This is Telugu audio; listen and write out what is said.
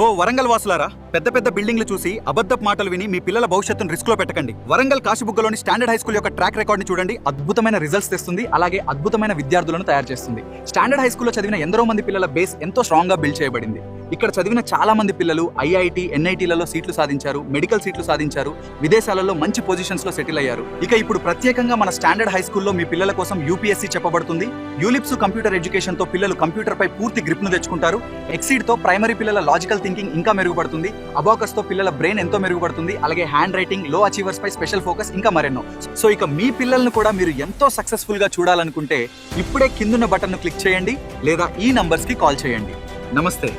ఓ వరంగల్ వాసులారా, పెద్ద పెద్ద బిల్డింగ్లు చూసి అబద్ధపు మాటలు విని మీ పిల్లల భవిష్యత్తును రిస్క్ లో పెట్టకండి. వరంగల్ కాశీబుగ్గలోని స్టాండర్డ్ హై స్కూల్ యొక్క ట్రాక్ రికార్డ్ ని చూడండి. అద్భుతమైన రిజల్ట్స్ తెస్తుంది, అలాగే అద్భుతమైన విద్యార్థులను తయారు చేస్తుంది. స్టాండర్డ్ హై స్కూల్లో చదివిన ఎందరో మంది పిల్లల బేస్ ఎంతో స్ట్రాంగ్ గా బిల్డ్ చేయబడింది. ఇక్కడ చదివిన చాలా మంది పిల్లలు ఐఐటి, ఎన్ఐటీలలో సీట్లు సాధించారు, మెడికల్ సీట్లు సాధించారు, విదేశాలలో మంచి పొజిషన్స్ లో సెటిల్ అయ్యారు. ఇక ఇప్పుడు ప్రత్యేకంగా మన స్టాండర్డ్ హై స్కూల్లో మీ పిల్లల కోసం యూపీఎస్సీ చెప్పబడుతుంది. యూలిప్స్ కంప్యూటర్ ఎడ్యుకేషన్ తో పిల్లలు కంప్యూటర్ పై పూర్తి గ్రిప్ ను తెచ్చుకుంటారు. ఎక్సీడ్ తో ప్రైమరీ పిల్లల లాజికల్ థింకింగ్ ఇంకా మెరుగుపడుతుంది. అబాకస్ తో పిల్లల బ్రెయిన్ ఎంతో మెరుగుపడుతుంది. అలాగే హ్యాండ్ రైటింగ్, లో అచీవర్స్ పై స్పెషల్ ఫోకస్, ఇంకా మరెన్నో. సో ఇక మీ పిల్లలను కూడా మీరు ఎంతో సక్సెస్ఫుల్ గా చూడాలనుకుంటే ఇప్పుడే కిందున్న బటన్ ను క్లిక్ చేయండి లేదా ఈ నంబర్స్ కి కాల్ చేయండి. నమస్తే.